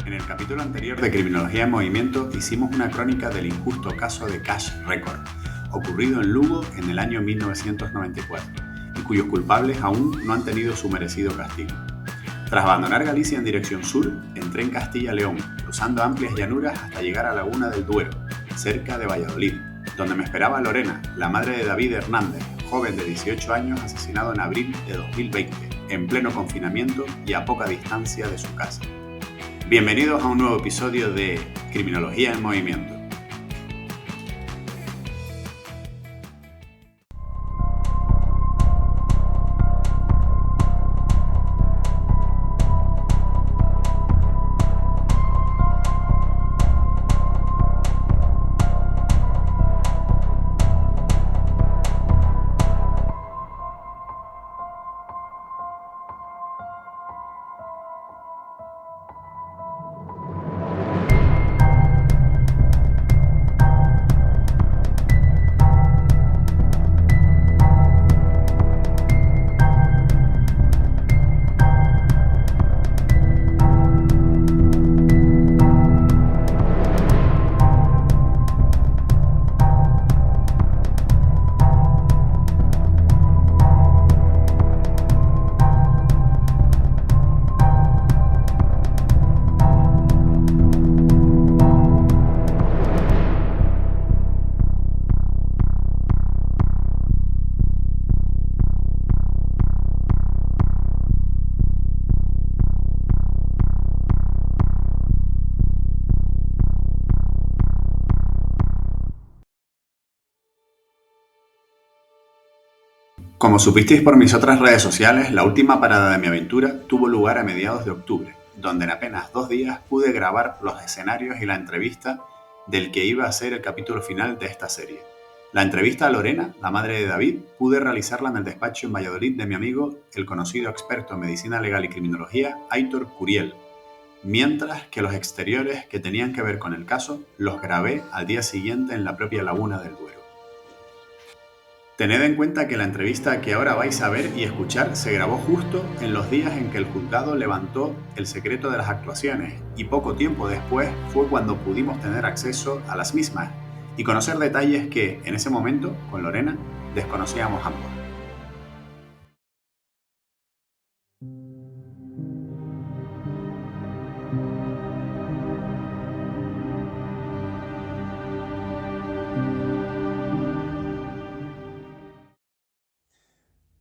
En el capítulo anterior de Criminología en Movimiento hicimos una crónica del injusto caso de Cash Record, ocurrido en Lugo en el año 1994, y cuyos culpables aún no han tenido su merecido castigo. Tras abandonar Galicia en dirección sur, entré en Castilla-León, cruzando amplias llanuras hasta llegar a Laguna del Duero, cerca de Valladolid, donde me esperaba Lorena, la madre de David Hernández, joven de 18 años asesinado en abril de 2020, en pleno confinamiento y a poca distancia de su casa. Bienvenidos a un nuevo episodio de Criminología en Movimiento. Como supisteis por mis otras redes sociales, la última parada de mi aventura tuvo lugar a mediados de octubre, donde en apenas 2 días pude grabar los escenarios y la entrevista del que iba a ser el capítulo final de esta serie. La entrevista a Lorena, la madre de David, pude realizarla en el despacho en Valladolid de mi amigo, el conocido experto en medicina legal y criminología, Aitor Curiel, mientras que los exteriores que tenían que ver con el caso los grabé al día siguiente en la propia Laguna del Duero. Tened en cuenta que la entrevista que ahora vais a ver y escuchar se grabó justo en los días en que el juzgado levantó el secreto de las actuaciones y poco tiempo después fue cuando pudimos tener acceso a las mismas y conocer detalles que, en ese momento, con Lorena, desconocíamos ambos.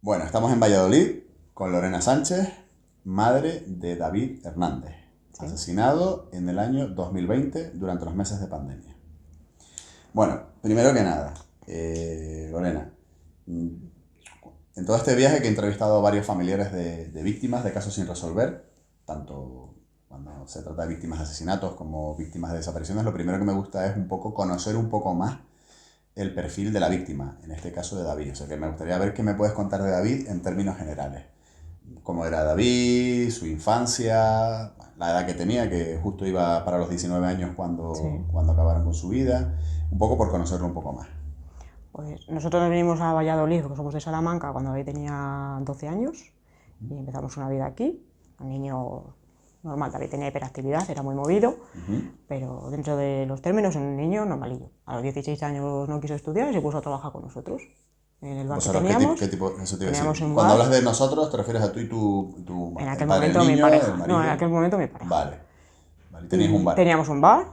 Bueno, estamos en Valladolid con Lorena Sánchez, madre de David Hernández, asesinado en el año 2020 durante los meses de pandemia. Bueno, primero que nada, Lorena, en todo este viaje que he entrevistado a varios familiares de víctimas de casos sin resolver, tanto cuando se trata de víctimas de asesinatos como víctimas de desapariciones, lo primero que me gusta es un poco conocer un poco más el perfil de la víctima, en este caso de David. O sea que me gustaría ver qué me puedes contar de David en términos generales. Cómo era David, su infancia, la edad que tenía, que justo iba para los 19 años cuando acabaron con su vida. Un poco por conocerlo un poco más. Pues nosotros nos vinimos a Valladolid, porque somos de Salamanca, cuando David tenía 12 años y empezamos una vida aquí. Un niño normal, David tenía hiperactividad, era muy movido, pero dentro de los términos, un niño normalillo. A los 16 años no quiso estudiar y se puso a trabajar con nosotros. En el bar que teníamos, ¿Qué tipo, eso te iba a teníamos decir? un Cuando bar. hablas de nosotros, ¿te refieres a tú y tu En aquel el padre momento del mi niño, pareja. el marido? No, en aquel momento mi pareja. Vale. Teníais un bar. Teníamos un bar.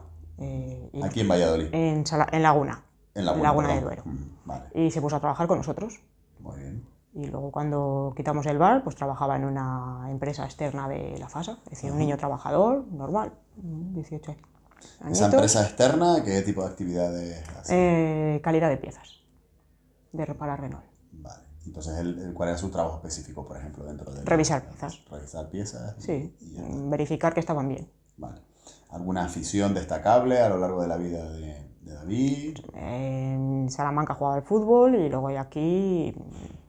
Aquí en Valladolid. En Laguna. En Laguna de Duero. Vale. Y se puso a trabajar con nosotros. Muy bien. Y luego cuando quitamos el bar, pues trabajaba en una empresa externa de la FASA, es decir, un niño trabajador, normal, 18 añitos. ¿Esa empresa externa qué tipo de actividades hace? Calidad de piezas, de reparar Renault. Vale. Entonces, ¿cuál era su trabajo específico, por ejemplo, dentro de Revisar piezas. Revisar piezas. Sí, verificar que estaban bien. Vale. ¿Alguna afición destacable a lo largo de la vida de David? En Salamanca jugaba al fútbol y luego aquí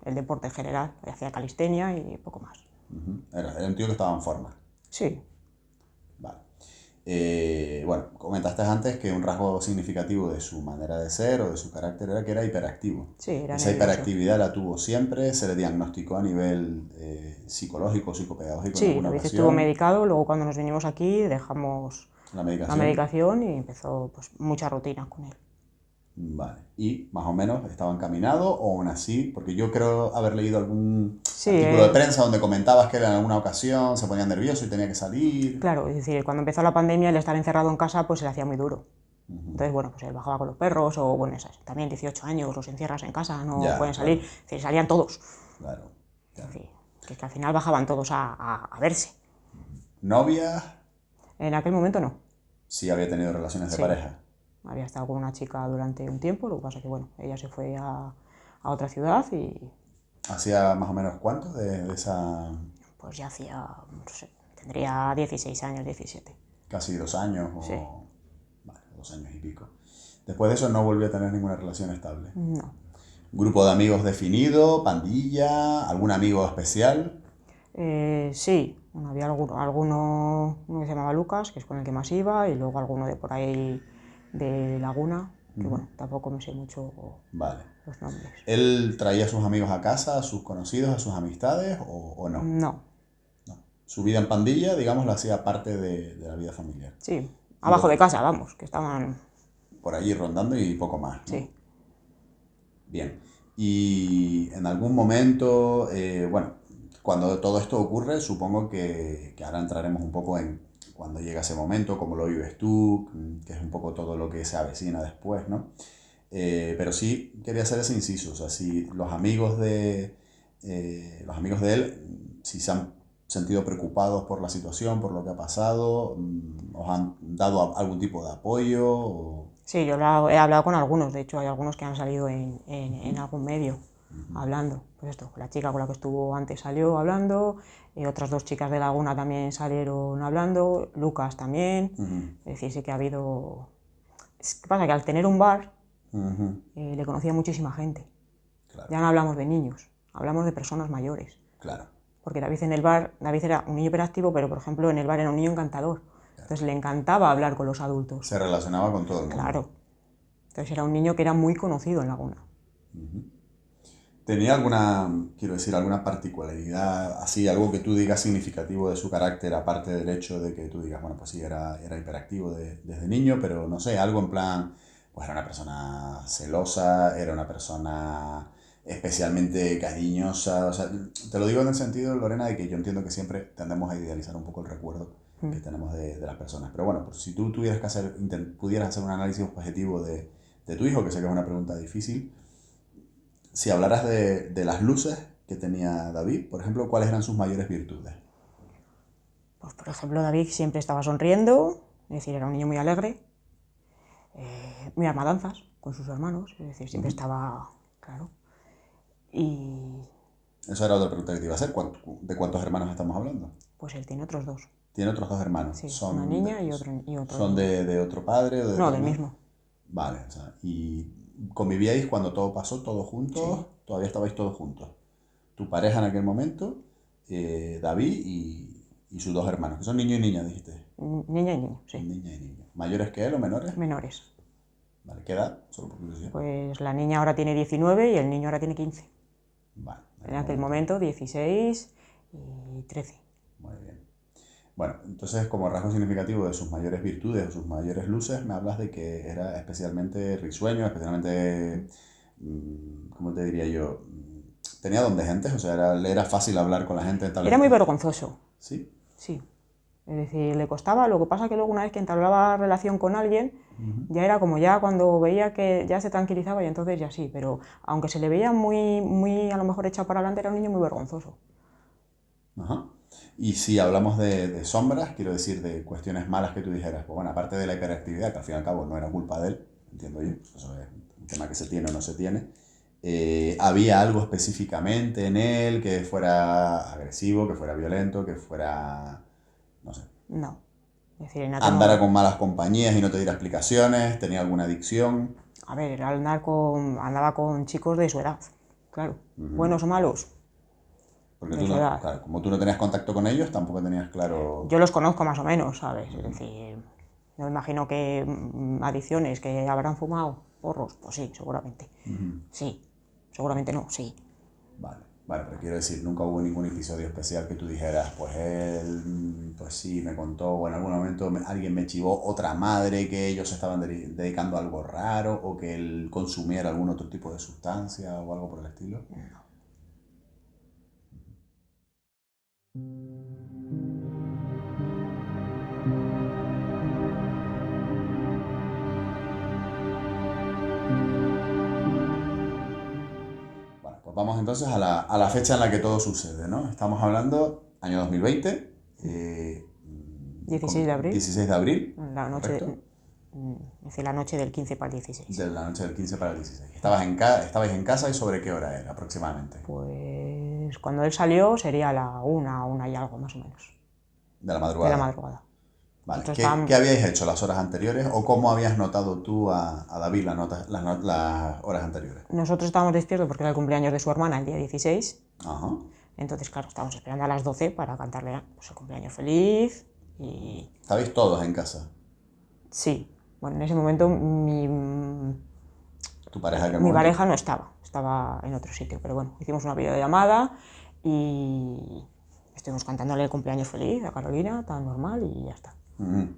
el deporte en general, hacía calistenia y poco más. Era un tío que estaba en forma. Sí. Vale. Bueno, comentaste antes que un rasgo significativo de su manera de ser o de su carácter era que era hiperactivo. Sí, era ¿Esa nervioso. hiperactividad la tuvo siempre? ¿Se le diagnosticó a nivel psicológico, psicopedagógico en Sí, alguna David estuvo ocasión? medicado, luego cuando nos vinimos aquí dejamos ¿La la medicación? medicación y empezó pues mucha rutina con él. Vale. ¿Y más o menos estaba encaminado o aún así? Porque yo creo haber leído algún Sí, artículo de prensa donde comentabas que él en alguna ocasión se ponía nervioso y tenía que salir. claro, es decir, cuando empezó la pandemia el estar encerrado en casa pues se le hacía muy duro. Entonces, bueno, pues él bajaba con los perros o, bueno, también 18 años, los encierras en casa, no Ya, pueden salir, claro, es decir, salían todos. claro, Es claro. decir, que es que al final bajaban todos a verse. ¿Novia? En aquel momento no, Sí había tenido relaciones de sí, pareja. había estado con una chica durante un tiempo, lo que pasa que, bueno, ella se fue a otra ciudad y ¿Hacía más o menos cuánto de esa pues ya hacía, no sé, tendría 16 años, 17. casi 2 años Sí, o... Vale, 2 años y pico. Después de eso no volvió a tener ninguna relación estable. no. ¿Grupo de amigos definido? ¿Pandilla? ¿Algún amigo especial? Sí, bueno, había alguno, uno que se llamaba Lucas, que es con el que más iba, y luego alguno de por ahí de Laguna, que bueno, tampoco me sé mucho Vale. los nombres. ¿Él traía a sus amigos a casa, a sus conocidos, a sus amistades o no? No, No. Su vida en pandilla, digamos, la hacía parte de la vida familiar. sí, Y abajo de casa, vamos, que estaban, por allí rondando y poco más, ¿no? sí. Bien. Y en algún momento, bueno, cuando todo esto ocurre, supongo que ahora entraremos un poco en cuando llega ese momento, cómo lo vives tú, que es un poco todo lo que se avecina después, ¿no? Pero sí quería hacer ese inciso, o sea, si los amigos de él, si se han sentido preocupados por la situación, por lo que ha pasado, os han dado algún tipo de apoyo o... Sí, yo he hablado con algunos, de hecho hay algunos que han salido en algún medio hablando. Pues esto, la chica con la que estuvo antes salió hablando, otras dos chicas de Laguna también salieron hablando, Lucas también, es decir, sí que ha habido... ¿Qué pasa? Que al tener un bar le conocía muchísima gente. Claro, Ya no hablamos de niños, hablamos de personas mayores. claro. Porque David en el bar, David era un niño hiperactivo, pero por ejemplo en el bar era un niño encantador. Entonces le encantaba hablar con los adultos. Se relacionaba con todo el mundo. Claro. Entonces era un niño que era muy conocido en Laguna. ¿Tenía alguna, quiero decir, alguna particularidad, así, algo que tú digas significativo de su carácter, aparte del hecho de que tú digas, bueno, pues sí, era hiperactivo desde niño, pero no sé, algo en plan, pues era una persona celosa, era una persona especialmente cariñosa, o sea, te lo digo en el sentido, Lorena, de que yo entiendo que siempre tendemos a idealizar un poco el recuerdo que tenemos de las personas, pero bueno, pues si tú tuvieras que pudieras hacer un análisis objetivo de tu hijo, que sé que es una pregunta difícil, si hablaras de las luces que tenía David, por ejemplo, ¿cuáles eran sus mayores virtudes? Pues por ejemplo David siempre estaba sonriendo, es decir, era un niño muy alegre, muy armadanzas con sus hermanos, es decir, siempre estaba, claro. Y Esa era otra pregunta que te iba a hacer. ¿De cuántos hermanos estamos hablando? pues él tiene otros dos, Tiene otros 2 hermanos. sí, una niña y otro ¿Son niño. de otro padre o de No, otra del madre? mismo. Vale, o sea, ¿y convivíais cuando todo pasó, todos juntos? Sí, ¿Todavía estabais todos juntos? Tu pareja en aquel momento, David y sus 2 hermanos, que son niño y niña, dijiste. niña y niño, sí, Niña y niño. ¿Mayores que él o menores? menores. Vale, ¿qué edad? Solo por curiosidad. Pues la niña ahora tiene 19 y el niño ahora tiene 15. Vale, En aquel momento 16 y 13. muy bien. Bueno, entonces como rasgo significativo de sus mayores virtudes o sus mayores luces, me hablas de que era especialmente risueño, especialmente, ¿cómo te diría yo? Tenía don de gentes, o sea, le era fácil hablar con la gente. Era muy vergonzoso, Sí. sí. Es decir, le costaba, lo que pasa que luego una vez que entablaba relación con alguien, ya era como ya cuando veía que ya se tranquilizaba y entonces ya sí, pero aunque se le veía muy, muy a lo mejor echado para adelante, era un niño muy vergonzoso. Ajá. Y si hablamos de sombras, quiero decir de cuestiones malas que tú dijeras, pues bueno, aparte de la hiperactividad, que al fin y al cabo no era culpa de él, entiendo yo, eso es un tema que se tiene o no se tiene, ¿había algo específicamente en él que fuera agresivo, que fuera violento, que fuera, no sé, No. Es decir, en aquel andara momento, con malas compañías y no te diera explicaciones, tenía alguna adicción? a ver, era andaba con chicos de su edad, claro, buenos o malos, Porque de tú su no, edad. claro, como tú no tenías contacto con ellos, tampoco tenías claro... Yo los conozco más o menos, ¿sabes? Es decir, No me imagino que adicciones, que habrán fumado porros, pues sí, seguramente. Sí, seguramente no, sí. Vale, vale, pero quiero decir, nunca hubo ningún episodio especial que tú dijeras, pues él, pues sí, me contó, o en algún momento alguien me chivó otra madre que ellos se estaban dedicando a algo raro, o que él consumiera algún otro tipo de sustancia o algo por el estilo. Bueno, pues vamos entonces a la fecha en la que todo sucede, ¿no? Estamos hablando año 2020, 16 de abril. 16 de abril, La noche, ¿correcto? hice la noche del 15 para el 16. De la noche del 15 para el 16. Estabais en casa y ¿sobre qué hora era aproximadamente? Pues cuando él salió sería la una y algo más o menos. De la madrugada. De la madrugada. Vale. Nosotros ¿Qué, estábamos- qué habíais hecho las horas anteriores o cómo habías notado tú a David las horas anteriores? Nosotros estábamos despiertos porque era el cumpleaños de su hermana el día 16. Ajá. Entonces, claro, estábamos esperando a las 12 para cantarle pues, el cumpleaños feliz y... ¿Estabais todos en casa? Sí. Bueno, en ese momento ¿Tu pareja en qué mi momento? pareja no estaba en otro sitio, pero bueno, hicimos una videollamada y estuvimos cantándole el cumpleaños feliz a Carolina, tan normal y ya está. Ujú.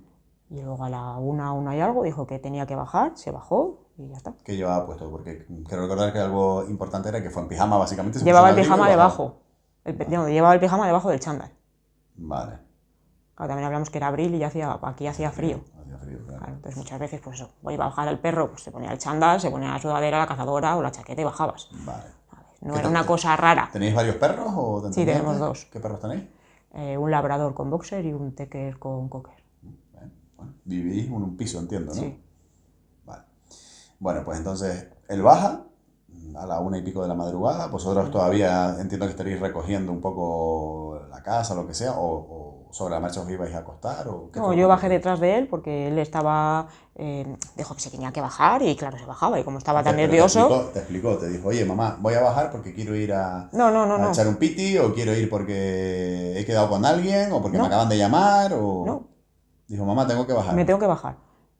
Y luego a la una y algo dijo que tenía que bajar, se bajó y ya está. ¿Qué llevaba puesto? Porque quiero recordar que algo importante era que fue en pijama, básicamente. Se Llevaba puso el un abrigo pijama y bajaba. debajo. No, llevaba el pijama debajo del chándal. Vale. Claro, también hablamos que era abril y aquí hacía frío. Hacía frío, claro. Claro, entonces muchas veces, pues eso, voy a bajar al perro, pues se ponía el chándal, se ponía la sudadera, la cazadora o la chaqueta y bajabas. Vale. No ¿Qué era una cosa rara. ¿Tenéis varios perros o Sí, tenéis tenemos gente? dos. ¿Qué perros tenéis? Un labrador con boxer y un tecker con cocker. Bueno, vivís en un piso, entiendo, ¿no? Sí. Vale. Bueno, pues entonces él baja a la 1:00 de la madrugada. Vosotros todavía entiendo que estaréis recogiendo un poco la casa, lo que sea, o sobre la marcha os ibais a acostar. ¿O qué No, fue lo yo que bajé ocurrió? detrás de él porque él estaba, dijo que se tenía que bajar y claro, se bajaba y como estaba tan Pero nervioso... te explicó, te dijo, oye, mamá, voy a bajar porque quiero ir a No, echar un piti, o quiero ir porque he quedado con alguien, o porque me no, acaban de llamar, o... no, Dijo, mamá, tengo que bajar. me tengo que bajar.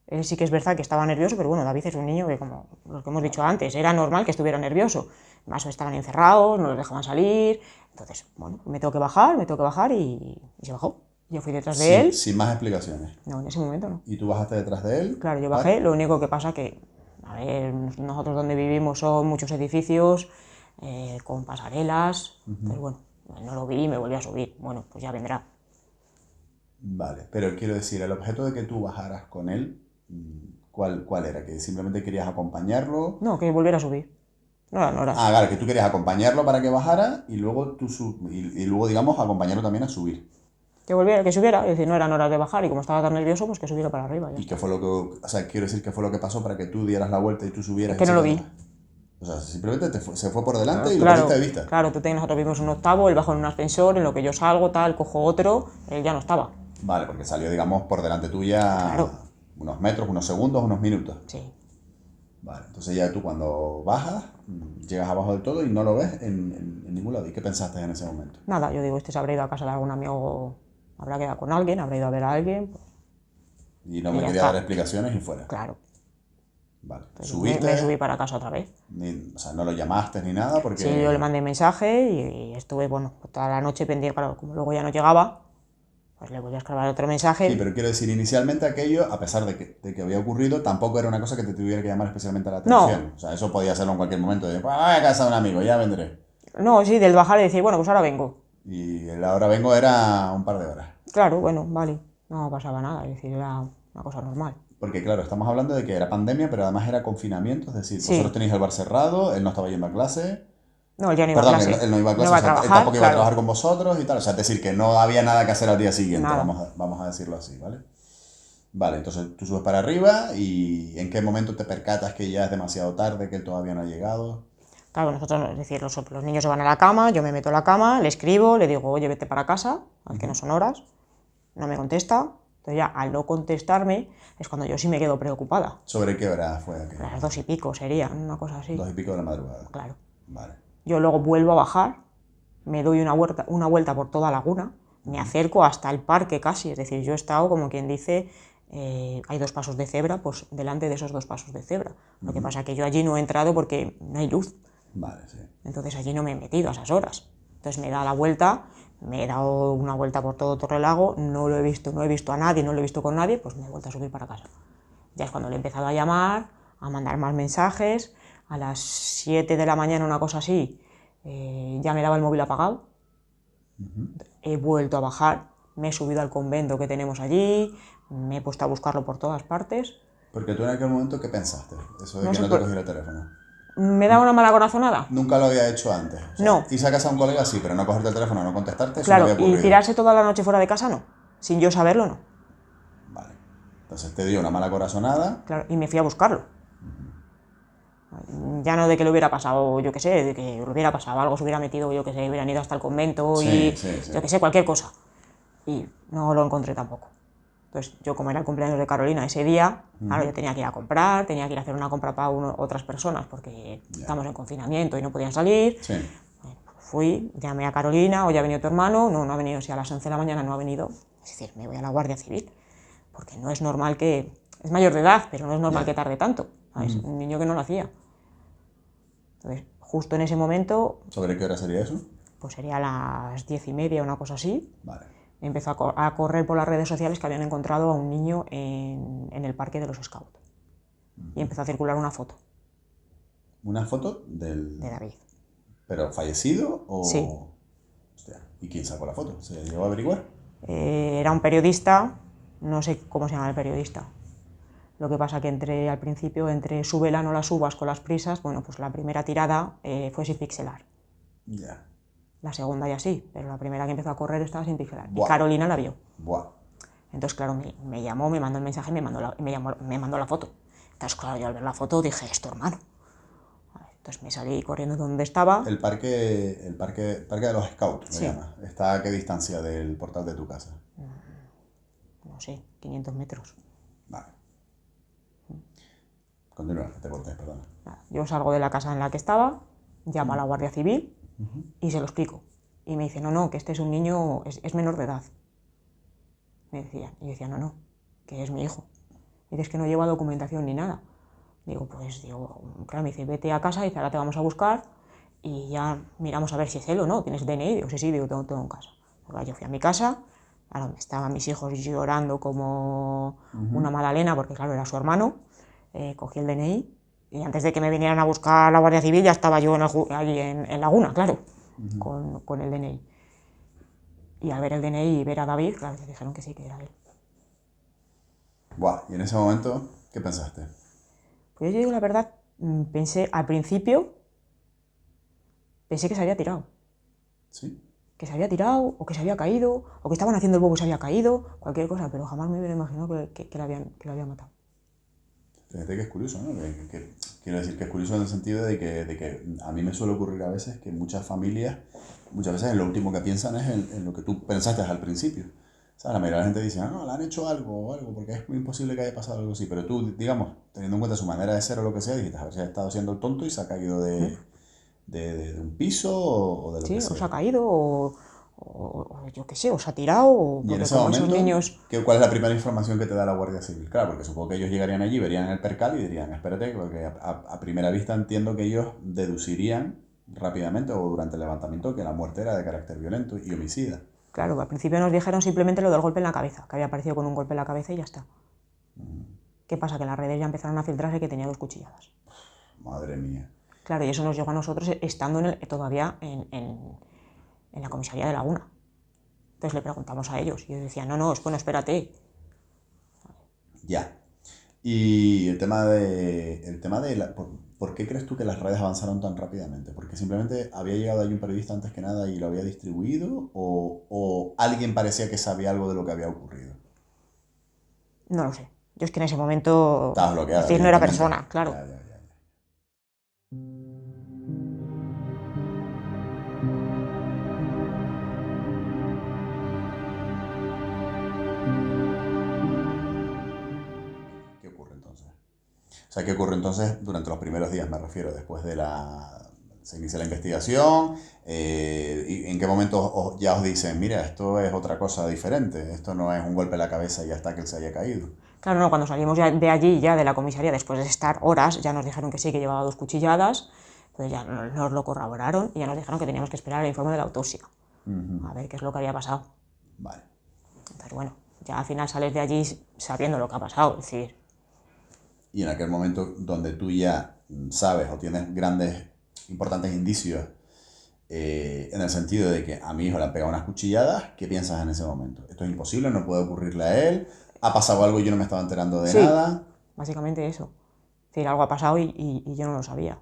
Él sí que es verdad que estaba nervioso, pero bueno, David es un niño que, como lo que hemos dicho antes, era normal que estuviera nervioso. Más estaban encerrados, no los dejaban salir. Entonces, bueno, me tengo que bajar y se bajó. Yo fui detrás de él. Sin más explicaciones. No, en ese momento no. ¿Y tú bajaste detrás de él? Claro, yo ¿Vale? bajé, lo único que pasa que, a ver, nosotros donde vivimos son muchos edificios con pasarelas, pero bueno, no lo vi y me volví a subir. Bueno, pues ya vendrá. Vale, pero quiero decir, el objeto de que tú bajaras con él, ¿cuál era? ¿Que simplemente querías acompañarlo? No, que volviera a subir. No eran horas. Ah, claro, que tú querías acompañarlo para que bajara y luego, y luego digamos, acompañarlo también a subir. Que subiera, es decir, no eran horas de bajar y como estaba tan nervioso, pues que subiera para arriba. Ya ¿Y está. qué fue lo que, o sea, quiero decir, qué fue lo que pasó para que tú dieras la vuelta y tú subieras? Es que y no lo se vi. quedara? O sea, simplemente se fue por delante y lo Claro, perdiste de vista. claro, nosotros vimos un octavo, él bajó en un ascensor, en lo que yo salgo, tal, cojo otro, él ya no estaba. Vale, porque salió, digamos, por delante tuya Claro. unos metros, unos segundos, unos minutos. Sí. Vale, entonces ya tú cuando bajas, llegas abajo del todo y no lo ves en ningún lado. ¿Y qué pensaste en ese momento? Nada, yo digo, este se habrá ido a casa de algún amigo, habrá quedado con alguien, habrá ido a ver a alguien, pues, Y no Y me ya quería está. dar explicaciones y fuera. claro. Vale. Pues ¿Subiste? me subí para casa otra vez. O sea, no lo llamaste ni nada porque... Sí, yo le mandé mensaje y estuve, bueno, toda la noche pendiente, claro, como luego ya no llegaba, pues le volví a escribir otro mensaje. Sí, pero quiero decir, inicialmente aquello, a pesar de que había ocurrido, tampoco era una cosa que te tuviera que llamar especialmente la No. atención. O sea, eso podía hacerlo en cualquier momento. De, voy a casa de un amigo, ya vendré. No, sí, del bajar y decir, bueno, pues ahora vengo. Y el ahora vengo era un par de horas. Claro, bueno, vale, no pasaba nada, es decir, era una cosa normal. Porque claro, estamos hablando de que era pandemia, pero además era confinamiento. Es decir, Sí. vosotros tenéis el bar cerrado, él no estaba yendo a clase. No, él ya no iba Perdón, a clase. él no iba a clase, No iba a o sea, él trabajar, tampoco iba a claro. trabajar con vosotros y tal. O sea, es decir, que no había nada que hacer al día siguiente, Nada. vamos a decirlo así, ¿vale? Vale, entonces tú subes para arriba y ¿en qué momento te percatas que ya es demasiado tarde, que él todavía no ha llegado? Claro, nosotros, es decir, los niños se van a la cama, yo me meto a la cama, le escribo, le digo, oye, vete para casa, al que no son horas, no me contesta. Entonces ya, al no contestarme, es cuando yo sí me quedo preocupada. ¿Sobre qué hora fue aquello? A las 2:00 sería, una cosa así. 2:00 de la madrugada. Claro. Vale. Yo luego vuelvo a bajar, me doy una vuelta por toda Laguna, me acerco hasta el parque casi, es decir, yo he estado, como quien dice, hay 2 pasos de cebra, pues delante de esos 2 pasos de cebra. Lo que pasa es que yo allí no he entrado porque no hay luz. Vale, sí. Entonces allí no me he metido a esas horas. Entonces me he dado la vuelta, me he dado una vuelta por todo Torrelago, no he visto a nadie, no lo he visto con nadie, pues me he vuelto a subir para casa. Ya es cuando le he empezado a llamar, a mandar más mensajes. A las 7 de la mañana, una cosa así, ya me daba el móvil apagado. He vuelto a bajar, me he subido al convento que tenemos allí, me he puesto a buscarlo por todas partes. Porque tú en aquel momento, ¿qué pensaste? Eso de No que sé, no te cogiera el teléfono. ¿me daba una mala corazonada? Nunca lo había hecho antes. O sea, No. irse a casa a un colega sí, pero no cogerte el teléfono, no contestarte, eso Claro, no había y ocurrido. tirarse toda la noche fuera de casa, no. Sin yo saberlo, no. Vale. Entonces te dio una mala corazonada. Claro, y me fui a buscarlo. Ya no de que le hubiera pasado, yo qué sé, de que le hubiera pasado algo, se hubiera metido, yo qué sé, hubieran ido hasta el convento y Sí. yo qué sé, cualquier cosa. Y no lo encontré tampoco. Entonces, yo como era el cumpleaños de Carolina ese día, claro, yo tenía que ir a comprar, tenía que ir a hacer una compra para otras personas porque estamos en confinamiento y no podían salir. Sí. Fui, llamé a Carolina, oye, ha venido tu hermano, no ha venido, si a las 11 de la mañana no ha venido, es decir, me voy a la Guardia Civil, porque no es normal que, es mayor de edad, pero no es normal que tarde tanto, ¿sabes? Un niño que no lo hacía. Entonces, justo en ese momento, ¿Sobre qué hora sería eso? pues sería a las 10:30, una cosa así, Vale. empezó a correr por las redes sociales que habían encontrado a un niño en el parque de los Scouts. Y empezó a circular una foto ¿Una foto de David. ¿Pero fallecido o...? Sí. Hostia, ¿y quién sacó la foto? ¿Se llegó a averiguar? Era un periodista, no sé cómo se llama el periodista. Lo que pasa que al principio, entre súbela, no la subas con las prisas, bueno, pues la primera tirada fue sin pixelar. Ya. La segunda ya sí, pero la primera que empezó a correr estaba sin pixelar. Buah. Y Carolina la vio. Buah. Entonces, claro, me llamó, me mandó el mensaje, me mandó la foto. Entonces, claro, yo al ver la foto dije, es tu hermano. Entonces me salí corriendo donde estaba. El parque de los Scouts, Sí. lo llama. ¿Está a qué distancia del portal de tu casa? No sé, 500 metros. Vale. Continúa, que te corté, perdona. Yo salgo de la casa en la que estaba, llamo a la Guardia Civil y se lo explico. Y me dice, no, que este es un niño, es menor de edad. Me decía. Y yo decía, no, que es mi hijo. Y dices que no lleva documentación ni nada. Digo, claro, me dice, vete a casa, y dice, ahora te vamos a buscar y ya miramos a ver si es él o no. ¿Tienes DNI? Digo, sí, digo, tengo todo en casa. Yo fui a mi casa, claro, estaban mis hijos llorando como una magdalena, porque claro, era su hermano. Cogí el DNI y antes de que me vinieran a buscar la Guardia Civil ya estaba yo allí en Laguna, claro, con el DNI. Y al ver el DNI y ver a David, claro, me dijeron que sí, que era él. Buah, y en ese momento, ¿qué pensaste? Pues yo digo la verdad, pensé al principio, pensé que se había tirado. ¿Sí? Que se había tirado, o que se había caído, o que estaban haciendo el bobo y se había caído, cualquier cosa, pero jamás me hubiera imaginado que lo habían matado. Fíjate que es curioso, ¿no? Quiero decir que es curioso en el sentido de que a mí me suele ocurrir a veces que muchas familias, muchas veces lo último que piensan es en lo que tú pensaste al principio. O sea, la mayoría de la gente dice, no, le han hecho algo o algo, porque es muy imposible que haya pasado algo así. Pero tú, digamos, teniendo en cuenta su manera de ser o lo que sea, dijiste, a ver si ha estado siendo el tonto y se ha caído de un piso o de lo Sí, que o sea. se ha caído, o yo qué sé, o se ha tirado, o Y en porque ese como momento, esos niños... ¿cuál es la primera información que te da la Guardia Civil? Claro, porque supongo que ellos llegarían allí, verían el percal y dirían, espérate, porque a primera vista entiendo que ellos deducirían rápidamente o durante el levantamiento que la muerte era de carácter violento y homicida. Claro, al principio nos dijeron simplemente lo del golpe en la cabeza, que había aparecido con un golpe en la cabeza y ya está. ¿Qué pasa? Que en las redes ya empezaron a filtrarse que tenía 2 cuchilladas. Madre mía. Claro, y eso nos llegó a nosotros estando todavía en la comisaría de Laguna. Entonces le preguntamos a ellos y ellos decían, no, bueno, espérate. Ya. Y el tema de ¿por qué crees tú que las redes avanzaron tan rápidamente? ¿Porque simplemente había llegado ahí un periodista antes que nada y lo había distribuido? ¿O alguien parecía que sabía algo de lo que había ocurrido? No lo sé. Yo es que en ese momento... Estabas bloqueada, Es decir, no era evidentemente. persona, claro. Ya. ¿Qué ocurre entonces? O sea, ¿qué ocurre entonces durante los primeros días, me refiero, después de se inicia la investigación? ¿Y en qué momento ya os dicen, mira, esto es otra cosa diferente, esto no es un golpe en la cabeza y ya está que él se haya caído? Claro, no, cuando salimos de allí, ya de la comisaría, después de estar horas, ya nos dijeron que sí, que llevaba 2 cuchilladas, pues ya nos lo corroboraron y ya nos dijeron que teníamos que esperar el informe de la autopsia, a ver qué es lo que había pasado. Vale. Entonces, bueno, ya al final sales de allí sabiendo lo que ha pasado, es decir... Y en aquel momento donde tú ya sabes o tienes grandes, importantes indicios en el sentido de que a mi hijo le han pegado unas cuchilladas, ¿qué piensas en ese momento? Esto es imposible, no puede ocurrirle a él, ha pasado algo y yo no me estaba enterando de Sí, nada. básicamente eso. Es decir, algo ha pasado y yo no lo sabía.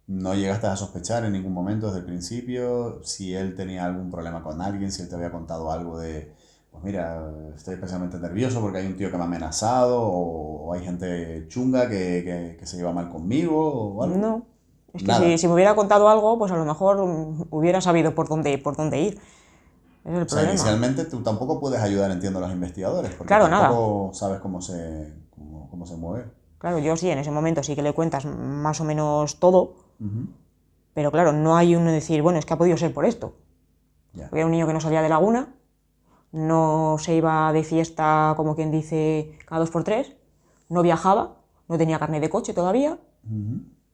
¿No llegaste a sospechar en ningún momento desde el principio si él tenía algún problema con alguien, si él te había contado algo de, pues mira, estoy especialmente nervioso porque hay un tío que me ha amenazado o hay gente chunga que se lleva mal conmigo o algo? No, es que Nada. si me hubiera contado algo, pues a lo mejor hubiera sabido por dónde ir. Ese es el O sea, problema. inicialmente tú tampoco puedes ayudar, entiendo, a los investigadores, porque Claro, nada. tampoco sabes cómo se mueve. Claro, yo sí, en ese momento sí que le cuentas más o menos todo, pero claro, no hay uno decir, bueno, es que ha podido ser por esto. Ya. Porque era un niño que no salía de Laguna, no se iba de fiesta, como quien dice, cada 2 por 3, no viajaba, no tenía carnet de coche todavía.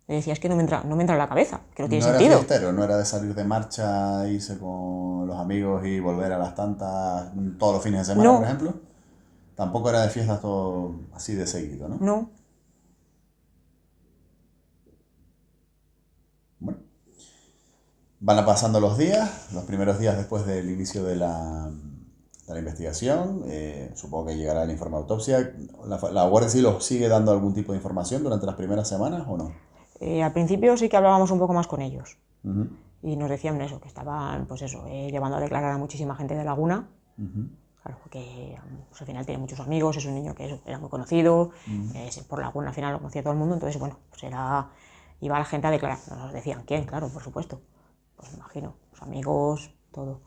Le decía, es que no me entra en la cabeza, que no tiene No era sentido. fiestero, no era de salir de marcha, irse con los amigos y volver a las tantas todos los fines de semana, No. por ejemplo. Tampoco era de fiestas todo así de seguido, ¿no? No, Bueno, van pasando los días, los primeros días después del inicio de la investigación. Supongo que llegará el informe de autopsia. ¿La Guardia Civil os sigue dando algún tipo de información durante las primeras semanas o no? al principio sí que hablábamos un poco más con ellos. Y nos decían eso, que estaban, pues eso, llevando a declarar a muchísima gente de Laguna. Claro, porque pues, al final tiene muchos amigos, es un niño que era muy conocido, por Laguna al final lo conocía todo el mundo, entonces bueno, pues iba la gente a declarar. Nos decían quién, claro, por supuesto. Pues me imagino, los amigos, todo.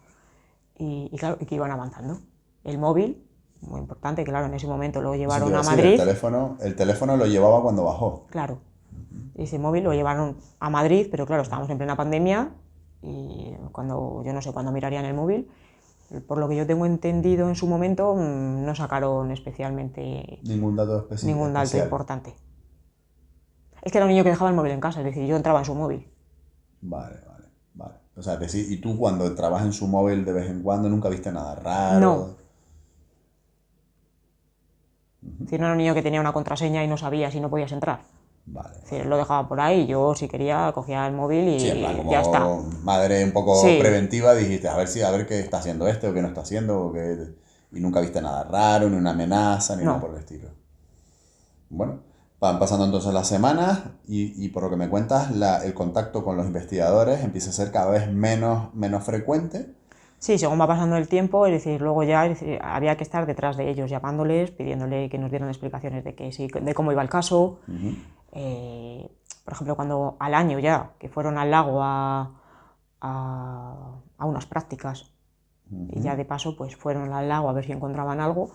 Y claro, y que iban avanzando. El móvil, muy importante, claro, en ese momento lo Eso te llevaron iba a a decir, Madrid. el teléfono lo llevaba cuando bajó. Claro, ese móvil lo llevaron a Madrid, pero claro, estábamos en plena pandemia y cuando, yo no sé cuándo mirarían el móvil. Por lo que yo tengo entendido en su momento, no sacaron especialmente Ningún dato específico. ningún dato importante. Es que era un niño que dejaba el móvil en casa, es decir, yo entraba en su móvil. Vale. O sea, y tú cuando trabajas en su móvil de vez en cuando nunca viste nada raro. No. Es decir, no era un niño que tenía una contraseña y no sabía si no podías entrar. Vale. Es decir, él lo dejaba por ahí y yo, si quería, cogía el móvil y Sí, en plan, como ya está. madre un poco Sí. preventiva, dijiste, a ver qué está haciendo o qué no está haciendo, y nunca viste nada raro, ni una amenaza, ni No. nada por el estilo. Bueno, van pasando entonces las semanas y por lo que me cuentas, el contacto con los investigadores empieza a ser cada vez menos frecuente. Sí, según va pasando el tiempo, es decir, luego ya había que estar detrás de ellos, llamándoles, pidiéndole que nos dieran explicaciones de cómo iba el caso. Por ejemplo, cuando al año ya, que fueron al lago a unas prácticas, y ya de paso pues fueron al lago a ver si encontraban algo,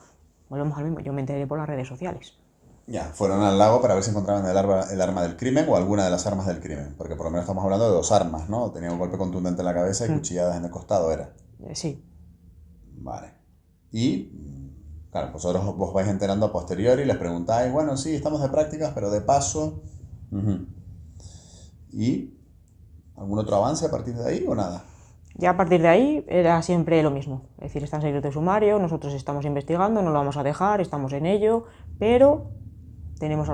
volvemos al mismo, yo me enteré por las redes sociales. Ya, fueron al lago para ver si encontraban el arma del crimen o alguna de las armas del crimen, porque por lo menos estamos hablando de 2 armas, ¿no? Tenía un golpe contundente en la cabeza y cuchilladas en el costado, ¿era? Sí. Vale. Y, claro, vos vais enterando a posteriori y les preguntáis, bueno, sí, estamos de prácticas, pero de paso. ¿Y algún otro avance a partir de ahí o nada? Ya a partir de ahí era siempre lo mismo, es decir, está en secreto de sumario, nosotros estamos investigando, no lo vamos a dejar, estamos en ello, pero tenemos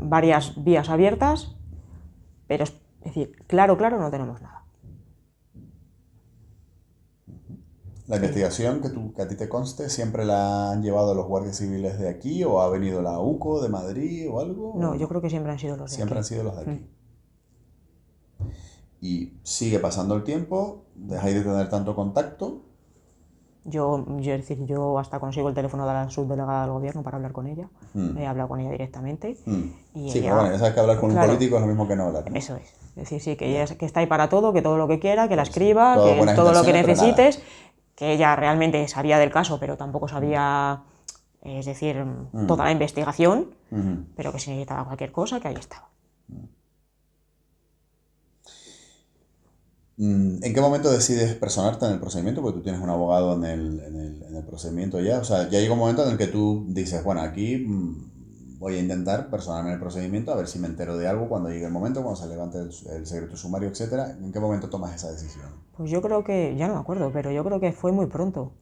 varias vías abiertas, pero es decir, claro, no tenemos nada. ¿La investigación que a ti te conste siempre la han llevado los guardias civiles de aquí o ha venido la UCO de Madrid o algo? No, yo creo que siempre han sido los de Siempre aquí. han sido los de aquí. Y sigue pasando el tiempo, dejáis de tener tanto contacto. Yo hasta consigo el teléfono de la subdelegada del gobierno para hablar con ella. He hablado con ella directamente. Y Sí, ella, pero bueno, ya sabes que hablar con un político es lo mismo que no hablar, ¿no? Eso es. Es decir, sí, que ella que está ahí para todo, que todo lo que quiera, que la escriba, todo que buenas todo lo que intenciones, pero necesites, que ella realmente sabía del caso, pero tampoco sabía, es decir, toda la investigación, pero que si necesitaba cualquier cosa, que ahí estaba. ¿En qué momento decides personarte en el procedimiento? Porque tú tienes un abogado en el procedimiento ya. O sea, ya llega un momento en el que tú dices, bueno, aquí voy a intentar personarme en el procedimiento a ver si me entero de algo cuando llegue el momento, cuando se levante el secreto sumario, etcétera. ¿En qué momento tomas esa decisión? Pues yo creo que, ya no me acuerdo, pero yo creo que fue muy pronto.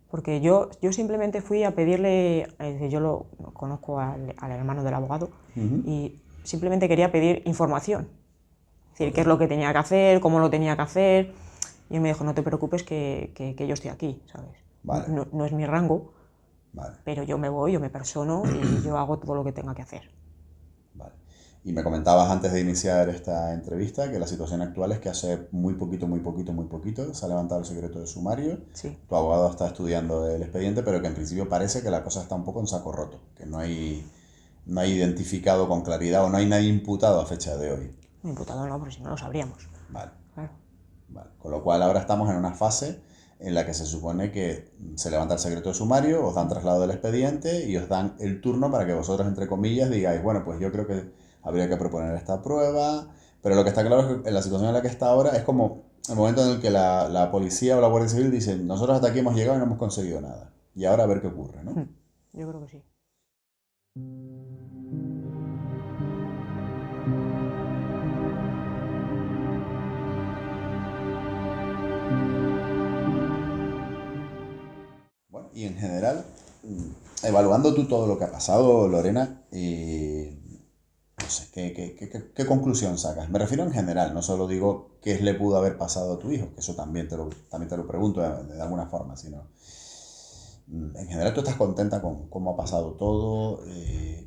Porque yo simplemente fui a pedirle, yo lo conozco al hermano del abogado, y simplemente quería pedir información. Es decir, qué es lo que tenía que hacer, cómo lo tenía que hacer. Y él me dijo, no te preocupes que yo estoy aquí, ¿sabes? Vale. No es mi rango, Vale. pero yo me voy, yo me persono y yo hago todo lo que tenga que hacer. Vale. Y me comentabas antes de iniciar esta entrevista que la situación actual es que hace muy poquito se ha levantado el secreto de sumario. Sí. Tu abogado está estudiando el expediente, pero que en principio parece que la cosa está un poco en saco roto, que no hay identificado con claridad o no hay nadie imputado a fecha de hoy. No, imputado no, porque si no lo sabríamos. Vale. Claro. Vale. Con lo cual ahora estamos en una fase en la que se supone que se levanta el secreto de sumario, os dan traslado del expediente y os dan el turno para que vosotros, entre comillas, digáis, bueno, pues yo creo que habría que proponer esta prueba, pero lo que está claro es que en la situación en la que está ahora es como el momento en el que la policía o la Guardia Civil dicen, nosotros hasta aquí hemos llegado y no hemos conseguido nada. Y ahora a ver qué ocurre, ¿no? Yo creo que sí. Bueno, y en general, evaluando tú todo lo que ha pasado, Lorena, no sé, ¿qué conclusión sacas? Me refiero en general, no solo digo qué le pudo haber pasado a tu hijo, que eso también te lo pregunto de alguna forma, sino en general tú estás contenta con cómo ha pasado todo,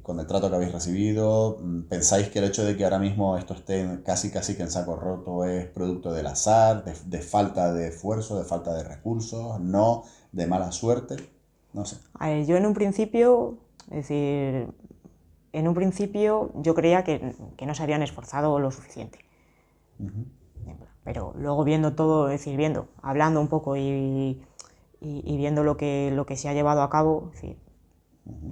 con el trato que habéis recibido. ¿Pensáis que el hecho de que ahora mismo esto esté casi que en saco roto es producto del azar, de falta de esfuerzo, de falta de recursos, no de mala suerte? No sé. A ver, yo en un principio, es decir, yo creía que no se habían esforzado lo suficiente. Pero luego viendo todo, es decir, hablando un poco y viendo lo que se ha llevado a cabo, es decir,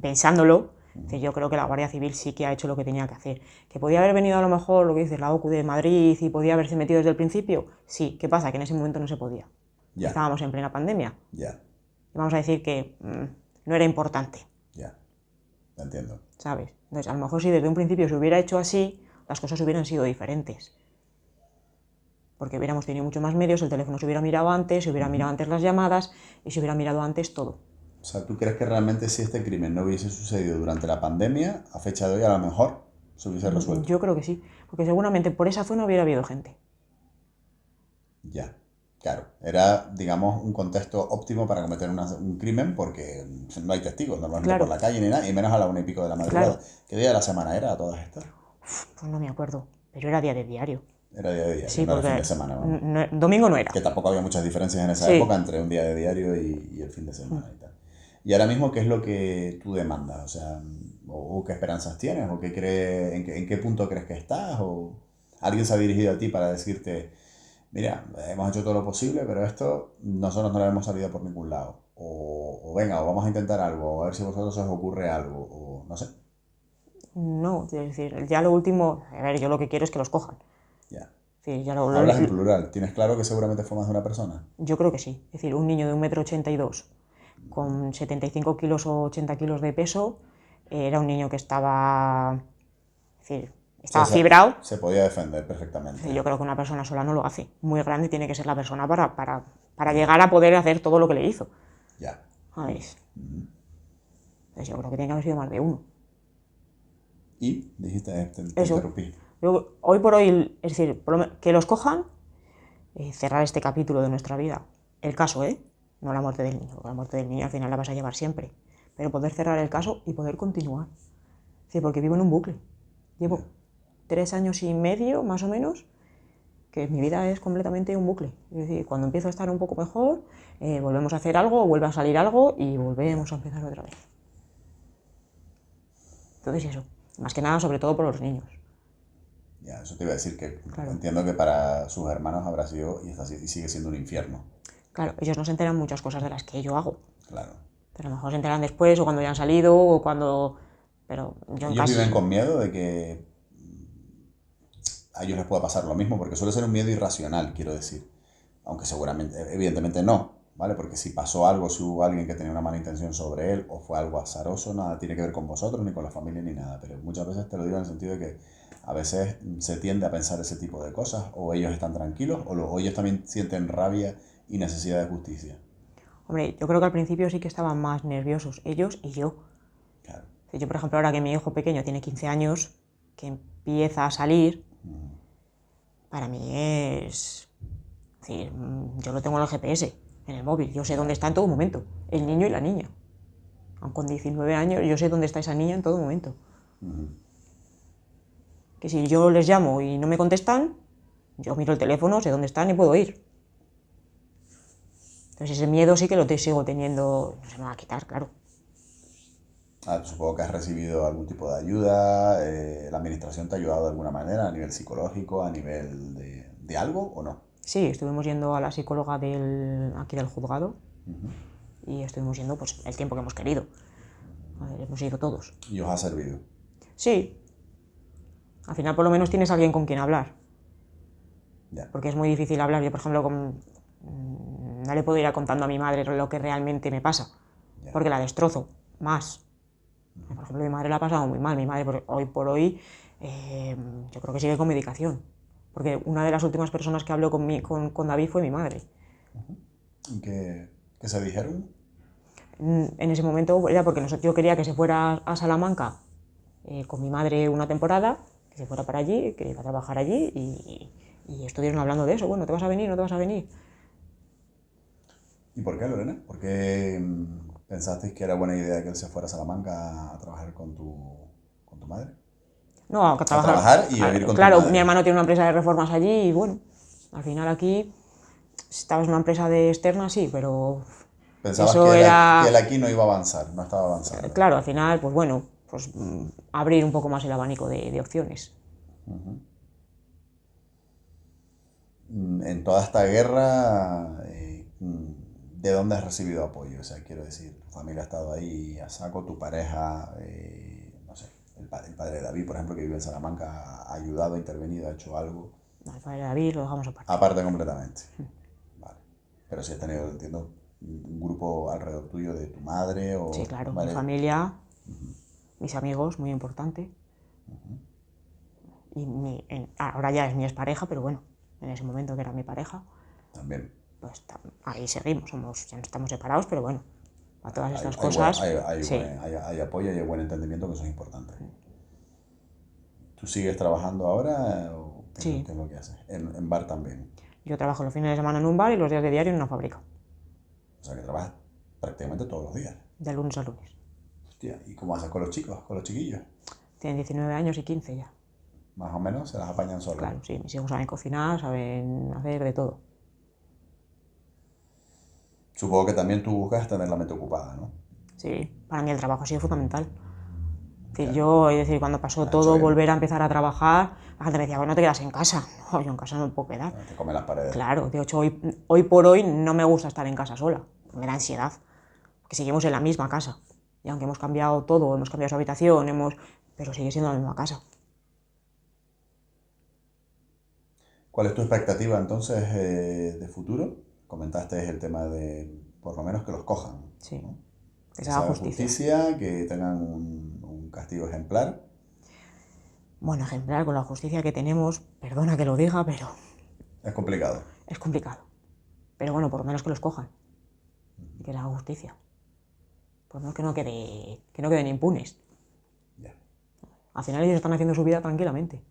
pensándolo, es decir, yo creo que la Guardia Civil sí que ha hecho lo que tenía que hacer. ¿Que podía haber venido a lo mejor, lo que dices, la OCU de Madrid y podía haberse metido desde el principio? Sí. ¿Qué pasa? Que en ese momento no se podía. Ya. Estábamos en plena pandemia. Ya, Y vamos a decir que no era importante, ya. Te entiendo. ¿sabes? Entonces, a lo mejor si desde un principio se hubiera hecho así, las cosas hubieran sido diferentes. Porque hubiéramos tenido mucho más medios, el teléfono se hubiera mirado antes, se hubiera mirado antes las llamadas y se hubiera mirado antes todo. O sea, ¿tú crees que realmente si este crimen no hubiese sucedido durante la pandemia, a fecha de hoy a lo mejor se hubiese resuelto? Yo creo que sí, porque seguramente por esa zona hubiera habido gente. Ya, claro. Era, digamos, un contexto óptimo para cometer un crimen porque no hay testigos normalmente Claro. por la calle ni nada, y menos a la 1:00 de la madrugada. Claro. ¿Qué día de la semana era todas estas? Pues no me acuerdo, pero era día de diario. Era día de diario, Sí, no era porque fin de semana, vamos. domingo no era. Que tampoco había muchas diferencias en esa Sí. época entre un día de diario y el fin de semana y tal. Y ahora mismo, ¿qué es lo que tú demandas? O sea, o qué esperanzas tienes, o en qué punto crees que estás, o alguien se ha dirigido a ti para decirte, mira, hemos hecho todo lo posible, pero esto nosotros no le hemos salido por ningún lado. O venga, o vamos a intentar algo, o a ver si a vosotros os ocurre algo, o no sé. No, es decir, ya lo último, a ver, yo lo que quiero es que los cojan. Ya. Es decir, Hablas en plural. ¿Tienes claro que seguramente fue más de una persona? Yo creo que sí. Es decir, un niño de 1,82 m con 75 kilos o 80 kilos de peso, era un niño que estaba, es decir, estaba fibrado. Se podía defender perfectamente. Yo creo que una persona sola no lo hace. Muy grande tiene que ser la persona para llegar a poder hacer todo lo que le hizo. Ya. ¿Sabes? Entonces yo creo que tiene que haber sido más de uno. Y dijiste, te Eso. interrumpí. Yo, hoy por hoy, es decir, que los cojan, cerrar este capítulo de nuestra vida. El caso, no la muerte del niño, porque la muerte del niño al final la vas a llevar siempre. Pero poder cerrar el caso y poder continuar. Es decir, porque vivo en un bucle. Llevo 3 años y medio, más o menos, que mi vida es completamente un bucle. Es decir, cuando empiezo a estar un poco mejor, volvemos a hacer algo, vuelve a salir algo y volvemos a empezar otra vez. Entonces eso, más que nada, sobre todo por los niños. Ya, eso te iba a decir que Claro. entiendo que para sus hermanos habrá sido y sigue siendo un infierno. Claro, ellos no se enteran muchas cosas de las que yo hago. Claro. Pero a lo mejor se enteran después o cuando ya han salido o cuando... Pero yo en Ellos casa... viven con miedo de que a ellos les pueda pasar lo mismo, porque suele ser un miedo irracional, quiero decir. Aunque seguramente, evidentemente no, ¿vale? Porque si pasó algo, si hubo alguien que tenía una mala intención sobre él o fue algo azaroso, nada tiene que ver con vosotros, ni con la familia, ni nada. Pero muchas veces te lo digo en el sentido de que a veces se tiende a pensar ese tipo de cosas, o ellos están tranquilos, o ellos también sienten rabia y necesidad de justicia. Hombre, yo creo que al principio sí que estaban más nerviosos, ellos y yo. Claro. Yo, por ejemplo, ahora que mi hijo pequeño tiene 15 años, que empieza a salir, para mí es decir, yo lo tengo en el GPS, en el móvil, yo sé dónde está en todo momento, el niño y la niña. Aun con 19 años, yo sé dónde está esa niña en todo momento. Que si yo les llamo y no me contestan, yo miro el teléfono, sé dónde están y puedo ir. Entonces ese miedo sí que lo sigo teniendo, no se me va a quitar, claro. Supongo que has recibido algún tipo de ayuda, la administración te ha ayudado de alguna manera a nivel psicológico, a nivel de algo o no. Sí, estuvimos yendo a la psicóloga aquí del juzgado y estuvimos yendo pues el tiempo que hemos querido. Hemos ido todos. ¿Y os ha servido? Sí. Al final por lo menos tienes alguien con quien hablar. Ya. Porque es muy difícil hablar. Yo, por ejemplo, no le puedo ir contando a mi madre lo que realmente me pasa, porque la destrozo más. Por ejemplo, mi madre la ha pasado muy mal. Mi madre hoy por hoy yo creo que sigue con medicación, porque una de las últimas personas que habló con David fue mi madre. ¿Y qué se dijeron? En ese momento era porque yo quería que se fuera a Salamanca con mi madre una temporada, que se fuera para allí, que iba a trabajar allí y estuvieron hablando de eso. Bueno, ¿te vas a venir? ¿No te vas a venir? ¿Y por qué, Lorena? ¿Por qué pensasteis que era buena idea que él se fuera a Salamanca a trabajar con tu madre? No, a trabajar y vivir con claro, tu madre. mi hermano tiene una empresa de reformas allí y bueno, al final aquí estabas en una empresa de externa, sí, pero Pensabas eso que era... él aquí no iba a avanzar, no estaba avanzando. Claro, al final, pues bueno, pues abrir un poco más el abanico de opciones. En toda esta guerra, ¿de dónde has recibido apoyo? O sea, quiero decir, tu familia ha estado ahí a saco, tu pareja, no sé, el padre de David, por ejemplo, que vive en Salamanca, ha ayudado, ha intervenido, ha hecho algo. No, el padre de David lo dejamos aparte. Aparte completamente. Vale. Pero si has tenido, entiendo, un grupo alrededor tuyo de tu madre o... Sí, claro, ¿vale? mi familia, mis amigos, muy importante. Y ahora ya es mi expareja, pero bueno, en ese momento que era mi pareja, También. pues ahí seguimos, ya no estamos separados, pero bueno, a todas estas Hay cosas... sí. hay apoyo y hay buen entendimiento, que eso es importante. ¿Tú sigues trabajando ahora o Sí. qué es lo que haces? En bar también. Yo trabajo los fines de semana en un bar y los días de diario en una fábrica, O sea, que trabajas prácticamente todos los días. de lunes a lunes. Hostia, ¿y cómo haces con los chicos, con los chiquillos? Tienen 19 años y 15 ya. Más o menos se las apañan solos. Claro, sí, mis hijos saben cocinar, saben hacer de todo. Supongo que también tú buscas tener la mente ocupada, ¿no? Sí, para mí el trabajo ha sido fundamental. Es decir, cuando pasó todo, bien. volver a empezar a trabajar, la gente me decía, bueno, no te quedas en casa. No, yo en casa no me puedo quedar. Te comen las paredes. Claro, de hecho, hoy por hoy no me gusta estar en casa sola, me da ansiedad, porque seguimos en la misma casa. Y aunque hemos cambiado todo, hemos cambiado su habitación, pero sigue siendo la misma casa. ¿Cuál es tu expectativa entonces de futuro? Comentaste el tema de, por lo menos, que los cojan. Sí, ¿no? que se haga justicia. Que tengan un castigo ejemplar. Bueno, ejemplar con la justicia que tenemos, perdona que lo diga, pero Es complicado. es complicado. Pero bueno, por lo menos que los cojan y que se haga justicia. Por lo menos que no queden impunes. Ya. Al final ellos están haciendo su vida tranquilamente.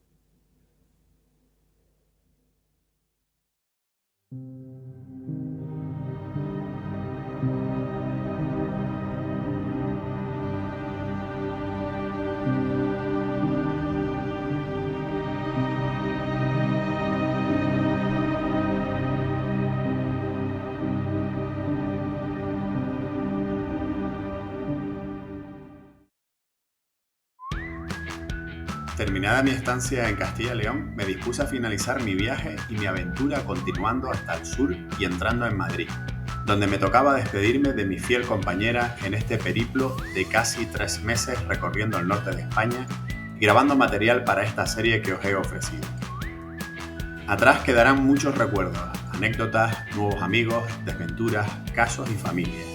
Terminada mi estancia en Castilla y León, me dispuse a finalizar mi viaje y mi aventura continuando hasta el sur y entrando en Madrid, donde me tocaba despedirme de mi fiel compañera en este periplo de casi 3 meses recorriendo el norte de España y grabando material para esta serie que os he ofrecido. Atrás quedarán muchos recuerdos, anécdotas, nuevos amigos, desventuras, casos y familias.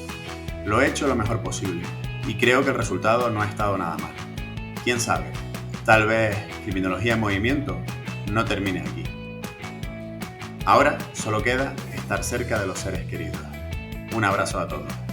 Lo he hecho lo mejor posible y creo que el resultado no ha estado nada mal. ¿Quién sabe? Tal vez Criminología en Movimiento no termine aquí. Ahora solo queda estar cerca de los seres queridos. Un abrazo a todos.